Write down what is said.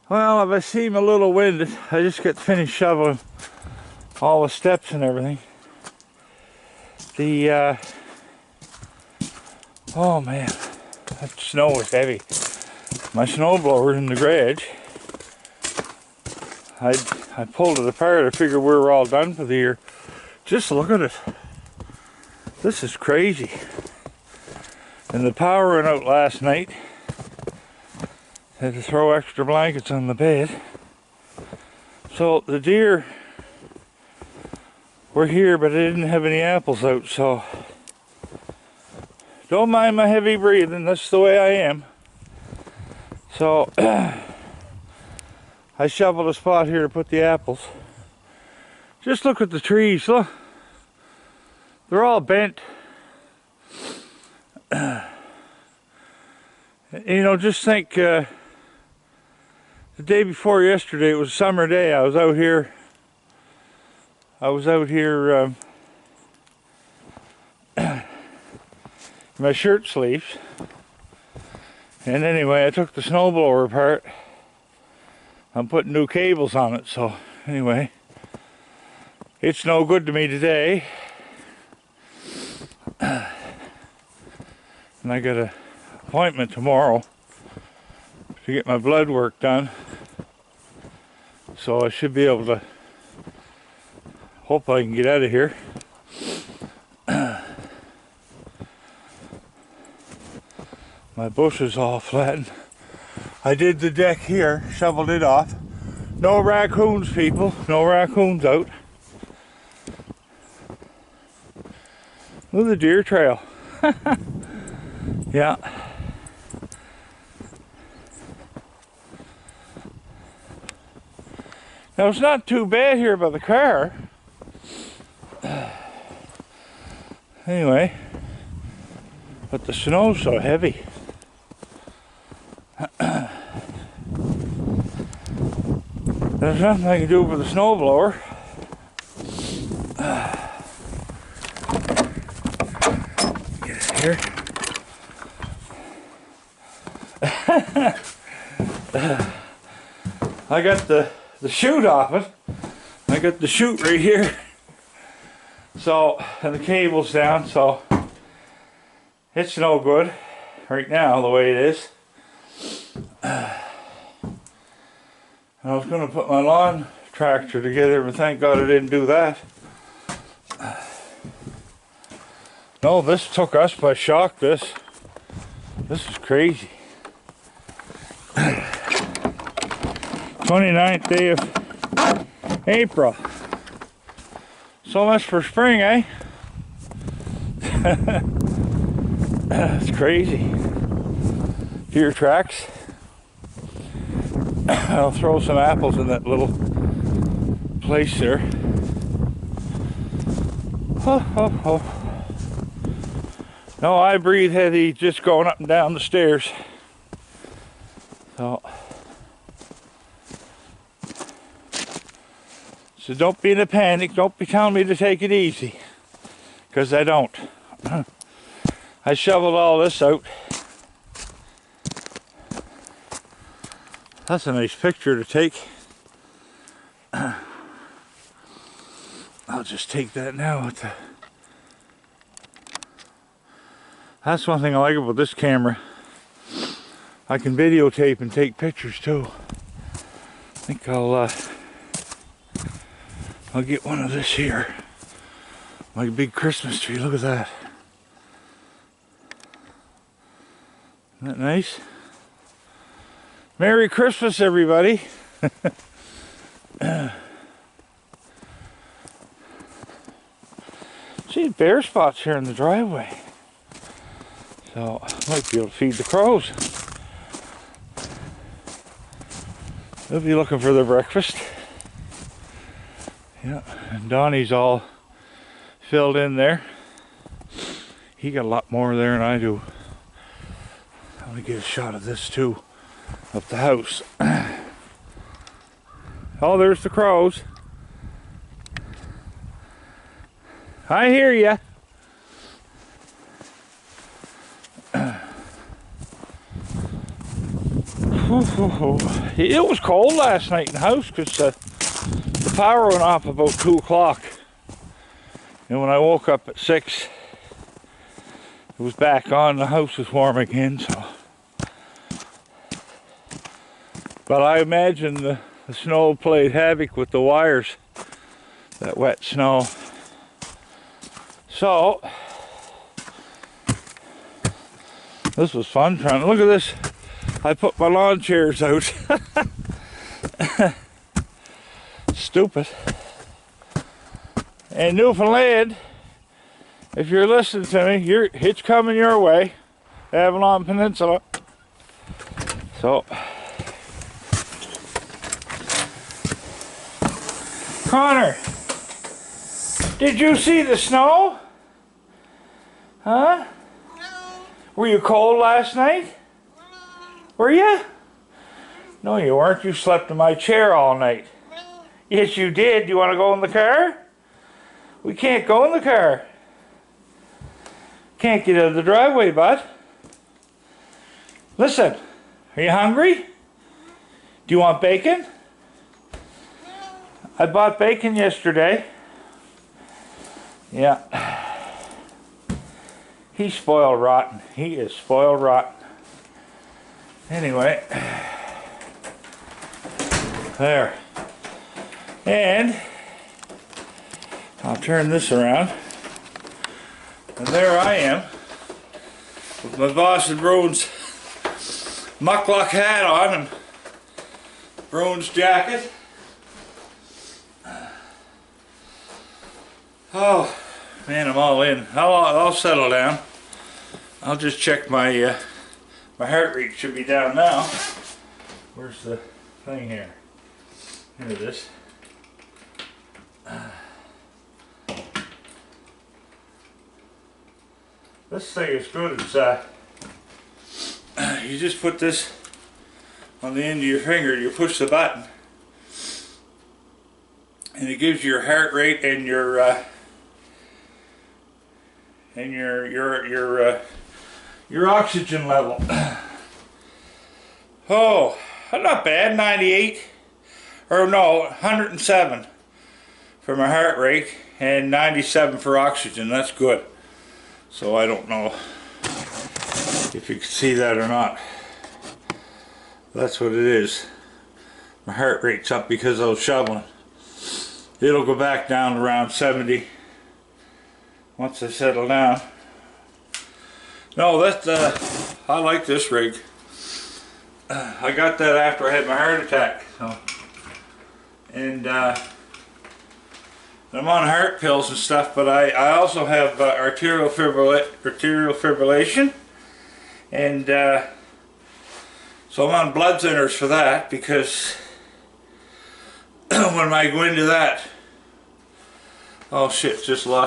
Well, if I seem a little winded, I just got finished shoveling all the steps and everything. Oh man, that snow is heavy. My snowblower in the garage, I pulled it apart. I figured we were all done for the year. Just look at it. This is crazy. And the power went out last night. Had to throw extra blankets on the bed. So the deer were here, but I didn't have any apples out, so don't mind my heavy breathing. That's the way I am. So I shoveled a spot here to put the apples. Just look at the trees. Look, they're all bent. You know, just think, the day before yesterday, it was a summer day. I was out here in my shirt sleeves. And anyway, I took the snowblower apart. I'm putting new cables on it, so anyway, it's no good to me today. And I got an appointment tomorrow to get my blood work done. So I should be able to, hope I can get out of here. My bush is all flattened. I did the deck here, shoveled it off. No raccoons, people. No raccoons out. Look at the deer trail. Yeah. Now it's not too bad here by the car. Anyway, but the snow's so heavy. There's nothing I can do with the snowblower. Get it here. I got the chute off it. I got the chute right here. So, and the cable's down, so it's no good right now the way it is. I was going to put my lawn tractor together, but thank God I didn't do that. No, this took us by shock, this is crazy. 29th day of April. So much for spring, eh? It's crazy. Deer tracks. I'll throw some apples in that little place there. Oh. No, I breathe heavy just going up and down the stairs. So don't be in a panic. Don't be telling me to take it easy, because I don't. I shoveled all this out. That's a nice picture to take. I'll just take that now. That's one thing I like about this camera. I can videotape and take pictures too. I think I'll get one of this here. Like a big Christmas tree. Look at that. Isn't that nice? Merry Christmas, everybody. See, bare spots here in the driveway. So I might be able to feed the crows. They'll be looking for their breakfast. Yeah, and Donnie's all filled in there. He got a lot more there than I do. I want to get a shot of this too, of the house. Oh, there's the crows. I hear ya. It was cold last night in the house because the power went off about 2 o'clock. And when I woke up at 6, it was back on. The house was warm again, so. But I imagine the snow played havoc with the wires, that wet snow. So, this was fun trying to look at this. I put my lawn chairs out. Stupid. And Newfoundland, if you're listening to me, it's coming your way. Avalon Peninsula. So, Connor, did you see the snow? Huh? Were you cold last night? Were you? No, you weren't. You slept in my chair all night. Yes, you did. You want to go in the car? We can't go in the car. Can't get out of the driveway, bud. Listen, are you hungry? Do you want bacon? I bought bacon yesterday. Yeah. He's spoiled rotten. He is spoiled rotten. Anyway, there. And I'll turn this around. And there I am with my Boston Bruins muckluck hat on and Bruins jacket. Oh man, I'm all in. I'll settle down. I'll just check my my heart rate should be down now. Where's the thing here? Here it is. This thing is good. It's you just put this on the end of your finger. You push the button, and it gives you your heart rate and your oxygen level. Oh, not bad. 98, or no, 107 for my heart rate and 97 for oxygen. That's good. So I don't know if you can see that or not. That's what it is. My heart rate's up because I was shoveling. It'll go back down around 70 once I settle down. No, that's I like this rig. I got that after I had my heart attack. So. And I'm on heart pills and stuff, but I also have arterial fibrillation, and so I'm on blood thinners for that, because when I go into that, oh shit, just lost